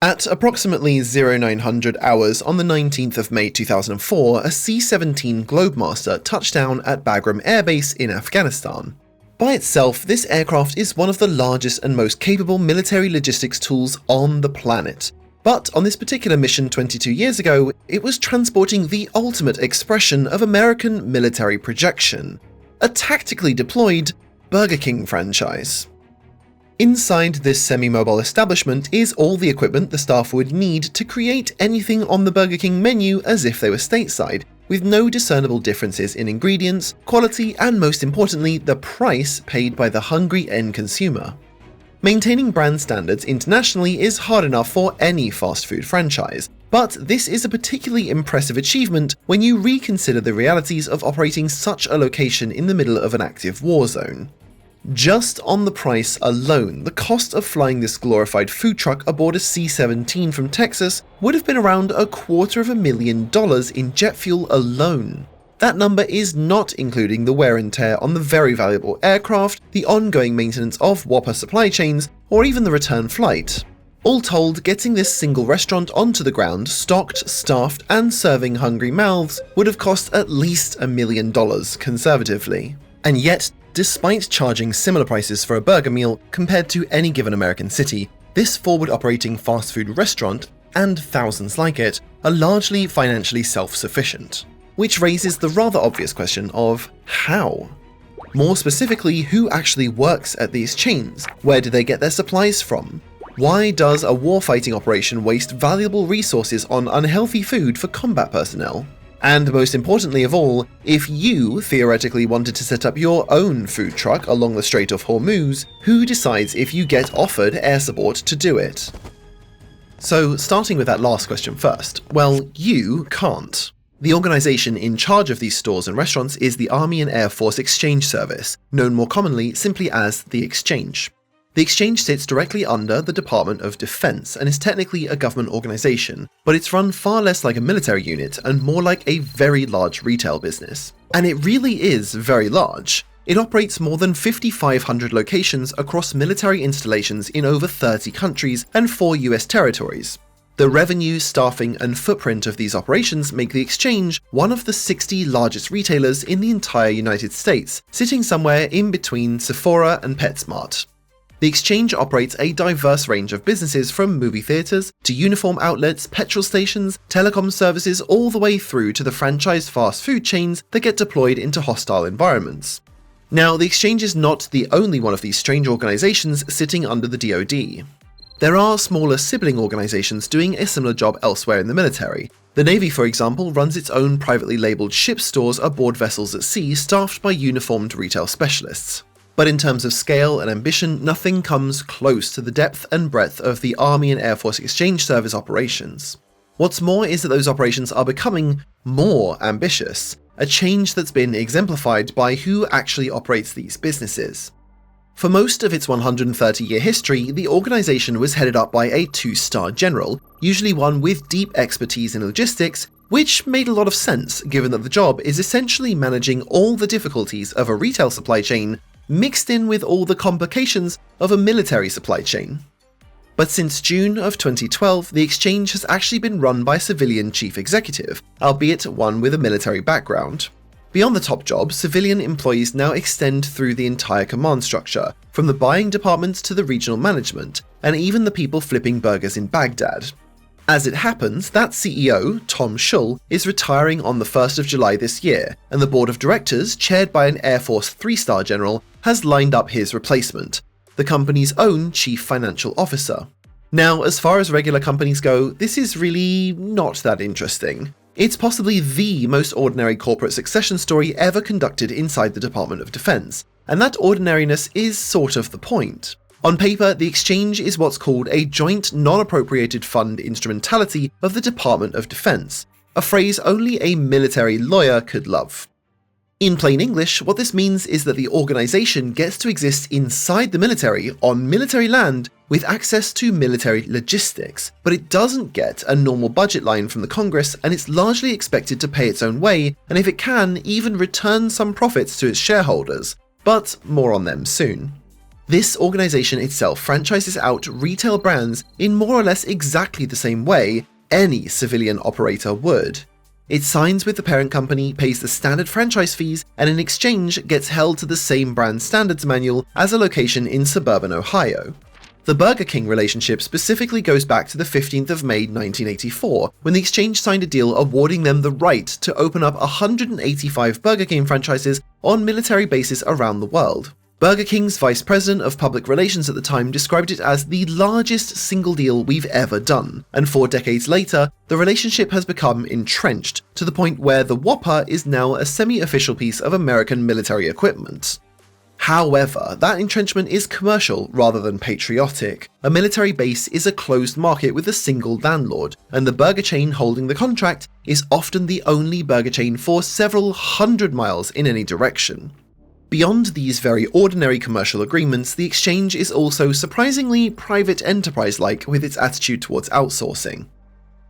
At approximately 0900 hours on the 19th of May 2004, a C17 Globemaster touched down at Bagram Air Base in Afghanistan. By itself, this aircraft is one of the largest and most capable military logistics tools on the planet. But on this particular mission 22 years ago, it was transporting the ultimate expression of American military projection, a tactically deployed Burger King franchise. Inside this semi-mobile establishment is all the equipment the staff would need to create anything on the Burger King menu as if they were stateside, with no discernible differences in ingredients, quality, and most importantly, the price paid by the hungry end consumer. Maintaining brand standards internationally is hard enough for any fast food franchise, but this is a particularly impressive achievement when you reconsider the realities of operating such a location in the middle of an active war zone. Just on the price alone, the cost of flying this glorified food truck aboard a C-17 from Texas would have been around $250,000 in jet fuel alone. That number is not including the wear and tear on the very valuable aircraft, the ongoing maintenance of Whopper supply chains, or even the return flight. All told, getting this single restaurant onto the ground, stocked, staffed, and serving hungry mouths would have cost at least $1 million conservatively. And yet, despite charging similar prices for a burger meal compared to any given American city, this forward-operating fast food restaurant, and thousands like it, are largely financially self-sufficient. Which raises the rather obvious question of how? More specifically, who actually works at these chains? Where do they get their supplies from? Why does a warfighting operation waste valuable resources on unhealthy food for combat personnel? And most importantly of all, if you theoretically wanted to set up your own food truck along the Strait of Hormuz, who decides if you get offered air support to do it? So, starting with that last question first, well, you can't. The organization in charge of these stores and restaurants is the Army and Air Force Exchange Service, known more commonly simply as the Exchange. The Exchange sits directly under the Department of Defense and is technically a government organization, but it's run far less like a military unit and more like a very large retail business. And it really is very large. It operates more than 5,500 locations across military installations in over 30 countries and 4 US territories. The revenue, staffing, and footprint of these operations make the Exchange one of the 60 largest retailers in the entire United States, sitting somewhere in between Sephora and PetSmart. The Exchange operates a diverse range of businesses from movie theaters to uniform outlets, petrol stations, telecom services, all the way through to the franchise fast food chains that get deployed into hostile environments. Now, the Exchange is not the only one of these strange organizations sitting under the DoD. There are smaller sibling organizations doing a similar job elsewhere in the military. The Navy, for example, runs its own privately labeled ship stores aboard vessels at sea staffed by uniformed retail specialists. But in terms of scale and ambition, nothing comes close to the depth and breadth of the Army and Air Force Exchange Service operations. What's more is that those operations are becoming more ambitious, a change that's been exemplified by who actually operates these businesses. For most of its 130-year history, the organization was headed up by a 2-star general, usually one with deep expertise in logistics, which made a lot of sense given that the job is essentially managing all the difficulties of a retail supply chain mixed in with all the complications of a military supply chain. But since June of 2012, the Exchange has actually been run by a civilian chief executive, albeit one with a military background. Beyond the top job, civilian employees now extend through the entire command structure, from the buying departments to the regional management, and even the people flipping burgers in Baghdad. As it happens, that CEO, Tom Schull, is retiring on the 1st of July this year, and the board of directors, chaired by an Air Force 3-star general, has lined up his replacement, the company's own chief financial officer. Now, as far as regular companies go, this is really not that interesting. It's possibly the most ordinary corporate succession story ever conducted inside the Department of Defense, and that ordinariness is sort of the point. On paper, the Exchange is what's called a joint non-appropriated fund instrumentality of the Department of Defense, a phrase only a military lawyer could love. In plain English, what this means is that the organization gets to exist inside the military, on military land, with access to military logistics, but it doesn't get a normal budget line from the Congress, and it's largely expected to pay its own way, and if it can, even return some profits to its shareholders. But more on them soon. This organization itself franchises out retail brands in more or less exactly the same way any civilian operator would. It signs with the parent company, pays the standard franchise fees, and in exchange gets held to the same brand standards manual as a location in suburban Ohio. The Burger King relationship specifically goes back to the 15th of May 1984, when the exchange signed a deal awarding them the right to open up 185 Burger King franchises on military bases around the world. Burger King's vice president of public relations at the time described it as the largest single deal we've ever done, and 4 decades later, the relationship has become entrenched, to the point where the Whopper is now a semi-official piece of American military equipment. However, that entrenchment is commercial rather than patriotic. A military base is a closed market with a single landlord, and the burger chain holding the contract is often the only burger chain for several hundred miles in any direction. Beyond these very ordinary commercial agreements, the exchange is also surprisingly private enterprise-like with its attitude towards outsourcing.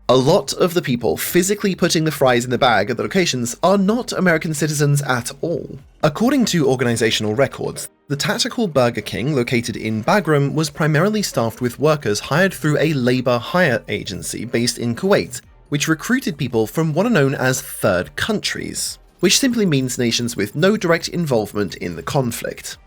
A lot of the people physically putting the fries in the bag at the locations are not American citizens at all. According to organizational records, the tactical Burger King located in Bagram was primarily staffed with workers hired through a labor hire agency based in Kuwait, which recruited people from what are known as third countries, which simply means nations with no direct involvement in the conflict.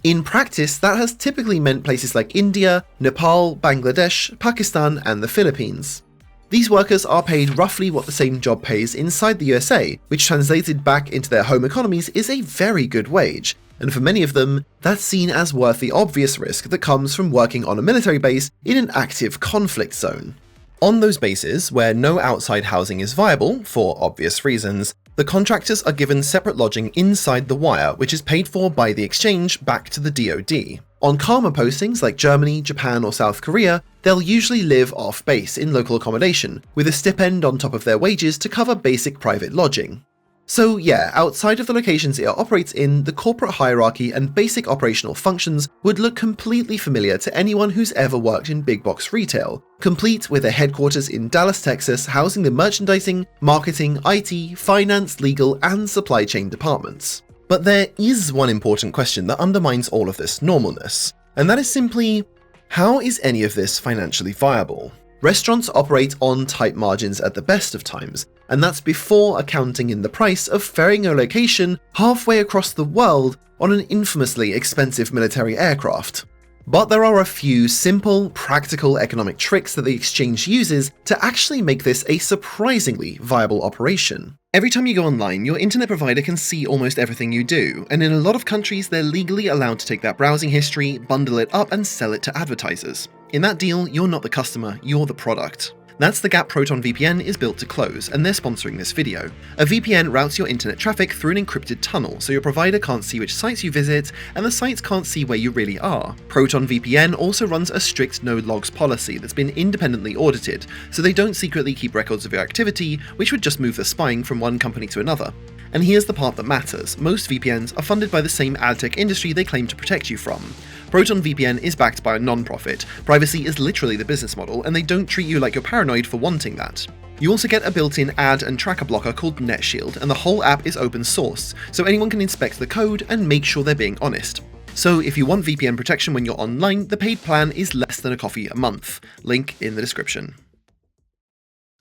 In practice, that has typically meant places like India, Nepal, Bangladesh, Pakistan, and the Philippines. These workers are paid roughly what the same job pays inside the USA, which translated back into their home economies is a very good wage, and for many of them, that's seen as worth the obvious risk that comes from working on a military base in an active conflict zone. On those bases, where no outside housing is viable, for obvious reasons, the contractors are given separate lodging inside the wire, which is paid for by the exchange back to the DoD. On calmer postings like Germany, Japan, or South Korea, they'll usually live off base in local accommodation, with a stipend on top of their wages to cover basic private lodging. So yeah, outside of the locations it operates in, the corporate hierarchy and basic operational functions would look completely familiar to anyone who's ever worked in big box retail, complete with a headquarters in Dallas, Texas, housing the merchandising, marketing, IT, finance, legal, and supply chain departments. But there is one important question that undermines all of this normalness, and that is simply, how is any of this financially viable? Restaurants operate on tight margins at the best of times, and that's before accounting in the price of ferrying a location halfway across the world on an infamously expensive military aircraft. But there are a few simple, practical economic tricks that the exchange uses to actually make this a surprisingly viable operation. Every time you go online, your internet provider can see almost everything you do, and in a lot of countries they're legally allowed to take that browsing history, bundle it up, and sell it to advertisers. In that deal, you're not the customer, you're the product. That's the gap Proton VPN is built to close, and they're sponsoring this video. A VPN routes your internet traffic through an encrypted tunnel, so your provider can't see which sites you visit, and the sites can't see where you really are. Proton VPN also runs a strict no-logs policy that's been independently audited, so they don't secretly keep records of your activity, which would just move the spying from one company to another. And here's the part that matters. Most VPNs are funded by the same ad tech industry they claim to protect you from. Proton VPN is backed by a non-profit. Privacy is literally the business model, and they don't treat you like you're paranoid for wanting that. You also get a built-in ad and tracker blocker called NetShield, and the whole app is open source, so anyone can inspect the code and make sure they're being honest. So if you want VPN protection when you're online, the paid plan is less than a coffee a month. Link in the description.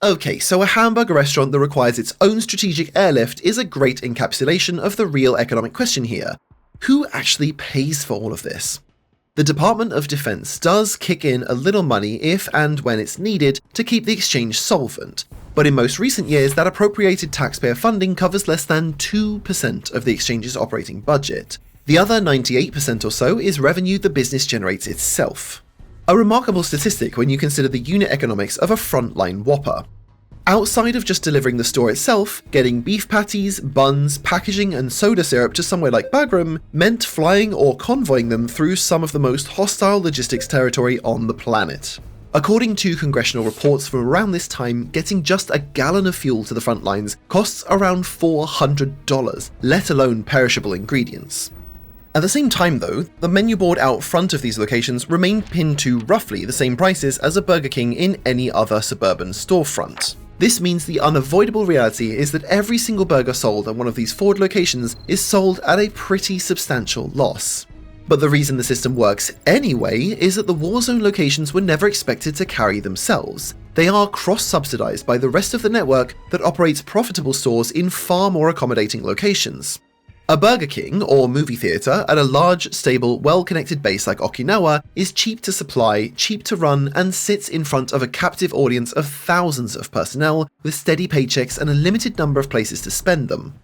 Okay, so a hamburger restaurant that requires its own strategic airlift is a great encapsulation of the real economic question here. Who actually pays for all of this? The Department of Defense does kick in a little money if and when it's needed to keep the exchange solvent, but in most recent years that appropriated taxpayer funding covers less than 2% of the exchange's operating budget. The other 98% or so is revenue the business generates itself. A remarkable statistic when you consider the unit economics of a frontline Whopper. Outside of just delivering the store itself, getting beef patties, buns, packaging, and soda syrup to somewhere like Bagram meant flying or convoying them through some of the most hostile logistics territory on the planet. According to congressional reports from around this time, getting just a gallon of fuel to the front lines costs around $400, let alone perishable ingredients. At the same time though, the menu board out front of these locations remained pinned to roughly the same prices as a Burger King in any other suburban storefront. This means the unavoidable reality is that every single burger sold at one of these forward locations is sold at a pretty substantial loss. But the reason the system works anyway is that the warzone locations were never expected to carry themselves. They are cross-subsidized by the rest of the network that operates profitable stores in far more accommodating locations. A Burger King or movie theater at a large, stable, well-connected base like Okinawa is cheap to supply, cheap to run, and sits in front of a captive audience of thousands of personnel with steady paychecks and a limited number of places to spend them.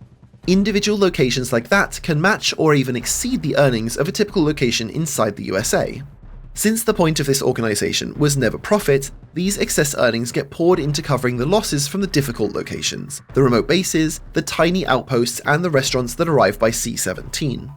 Individual locations like that can match or even exceed the earnings of a typical location inside the USA. Since the point of this organization was never profit, these excess earnings get poured into covering the losses from the difficult locations, the remote bases, the tiny outposts, and the restaurants that arrive by C17.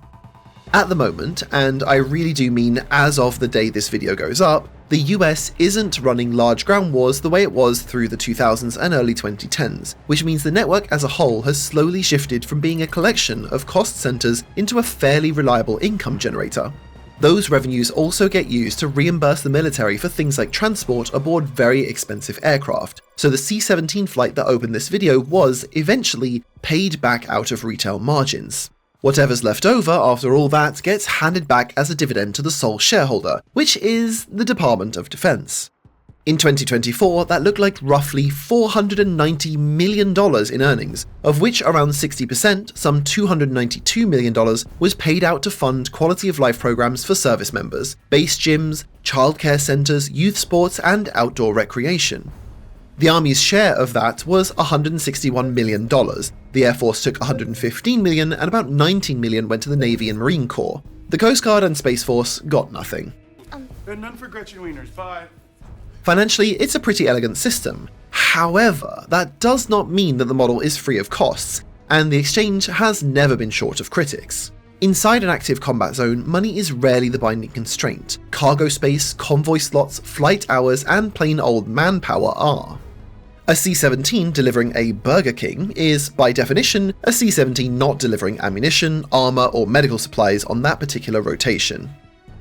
At the moment, and I really do mean as of the day this video goes up, the US isn't running large ground wars the way it was through the 2000s and early 2010s, which means the network as a whole has slowly shifted from being a collection of cost centers into a fairly reliable income generator. Those revenues also get used to reimburse the military for things like transport aboard very expensive aircraft, so the C17 flight that opened this video was, eventually, paid back out of retail margins. Whatever's left over after all that gets handed back as a dividend to the sole shareholder, which is the Department of Defense. In 2024, that looked like roughly $490 million in earnings, of which around 60%, some $292 million, was paid out to fund quality of life programs for service members, base gyms, childcare centers, youth sports, and outdoor recreation. The Army's share of that was $161 million, the Air Force took $115 million, and about $19 million went to the Navy and Marine Corps. The Coast Guard and Space Force got nothing. And none for Gretchen Wieners, bye. Financially, it's a pretty elegant system. However, that does not mean that the model is free of costs, and the exchange has never been short of critics. Inside an active combat zone, money is rarely the binding constraint. Cargo space, convoy slots, flight hours, and plain old manpower are. A C-17 delivering a Burger King is, by definition, a C-17 not delivering ammunition, armor, or medical supplies on that particular rotation.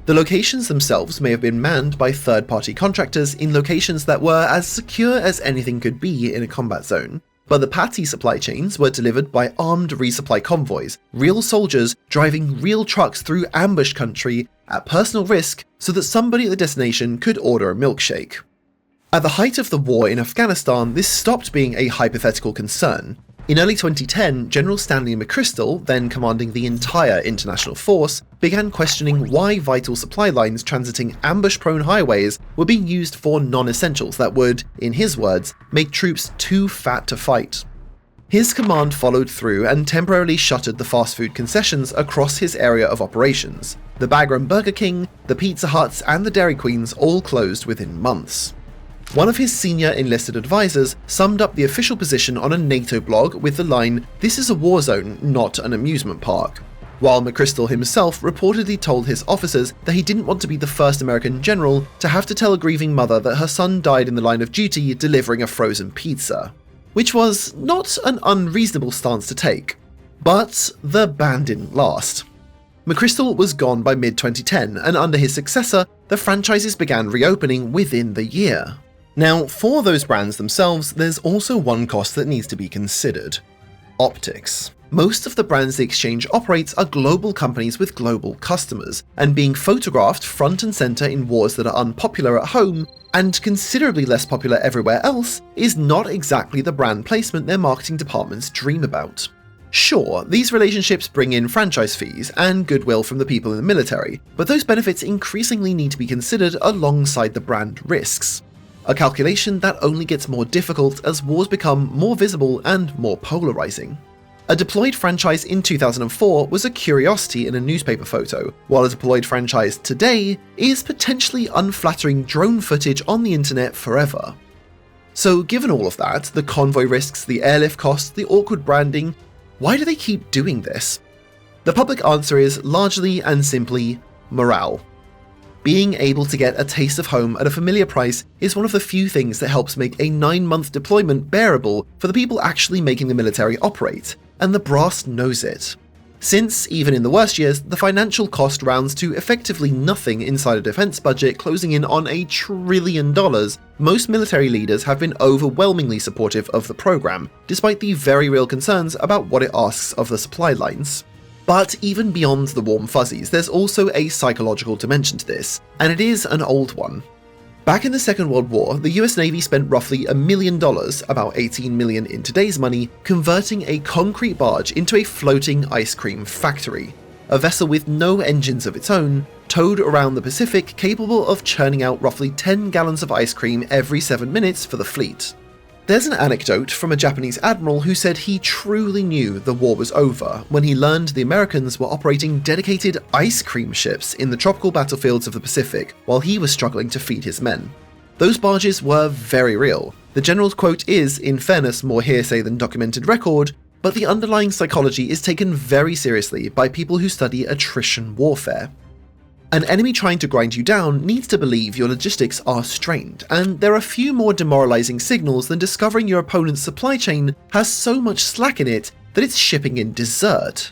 The locations themselves may have been manned by third-party contractors in locations that were as secure as anything could be in a combat zone, but the PATI supply chains were delivered by armed resupply convoys, real soldiers driving real trucks through ambush country at personal risk so that somebody at the destination could order a milkshake. At the height of the war in Afghanistan, this stopped being a hypothetical concern. In early 2010, General Stanley McChrystal, then commanding the entire international force, began questioning why vital supply lines transiting ambush-prone highways were being used for non-essentials that would, in his words, make troops too fat to fight. His command followed through and temporarily shuttered the fast food concessions across his area of operations. The Bagram Burger King, the Pizza Huts, and the Dairy Queens all closed within months. One of his senior enlisted advisors summed up the official position on a NATO blog with the line, "This is a war zone, not an amusement park," while McChrystal himself reportedly told his officers that he didn't want to be the first American general to have to tell a grieving mother that her son died in the line of duty delivering a frozen pizza. Which was not an unreasonable stance to take. But the ban didn't last. McChrystal was gone by mid-2010, and under his successor, the franchises began reopening within the year. Now, for those brands themselves, there's also one cost that needs to be considered: optics. Most of the brands the exchange operates are global companies with global customers, and being photographed front and center in wars that are unpopular at home and considerably less popular everywhere else is not exactly the brand placement their marketing departments dream about. Sure, these relationships bring in franchise fees and goodwill from the people in the military, but those benefits increasingly need to be considered alongside the brand risks. A calculation that only gets more difficult as wars become more visible and more polarizing. A deployed franchise in 2004 was a curiosity in a newspaper photo, while a deployed franchise today is potentially unflattering drone footage on the internet forever. So given all of that, the convoy risks, the airlift costs, the awkward branding, why do they keep doing this? The public answer is largely and simply morale. Being able to get a taste of home at a familiar price is one of the few things that helps make a 9-month deployment bearable for the people actually making the military operate, and the brass knows it. Since, even in the worst years, the financial cost rounds to effectively nothing inside a defense budget closing in on $1 trillion, most military leaders have been overwhelmingly supportive of the program, despite the very real concerns about what it asks of the supply lines. But even beyond the warm fuzzies, there's also a psychological dimension to this, and it is an old one. Back in the Second World War, the US Navy spent roughly $1 million, about 18 million in today's money, converting a concrete barge into a floating ice cream factory. A vessel with no engines of its own, towed around the Pacific, capable of churning out roughly 10 gallons of ice cream every 7 minutes for the fleet. There's an anecdote from a Japanese admiral who said he truly knew the war was over when he learned the Americans were operating dedicated ice cream ships in the tropical battlefields of the Pacific while he was struggling to feed his men. Those barges were very real. The general's quote is, in fairness, more hearsay than documented record, but the underlying psychology is taken very seriously by people who study attrition warfare. An enemy trying to grind you down needs to believe your logistics are strained, and there are few more demoralizing signals than discovering your opponent's supply chain has so much slack in it that it's shipping in dessert.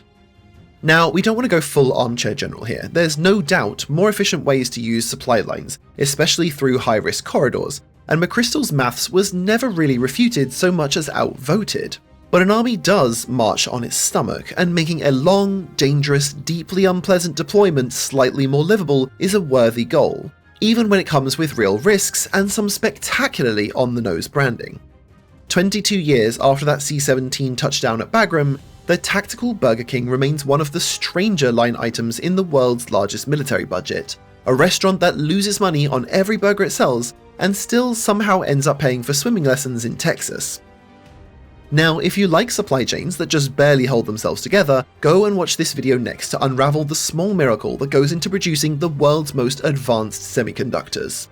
Now, we don't want to go full armchair general here. There's no doubt more efficient ways to use supply lines, especially through high-risk corridors, and McChrystal's maths was never really refuted so much as outvoted. But an army does march on its stomach, and making a long, dangerous, deeply unpleasant deployment slightly more livable is a worthy goal, even when it comes with real risks and some spectacularly on-the-nose branding. 22 years after that C-17 touchdown at Bagram, the tactical Burger King remains one of the stranger line items in the world's largest military budget, a restaurant that loses money on every burger it sells and still somehow ends up paying for swimming lessons in Texas. Now, if you like supply chains that just barely hold themselves together, go and watch this video next to unravel the small miracle that goes into producing the world's most advanced semiconductors.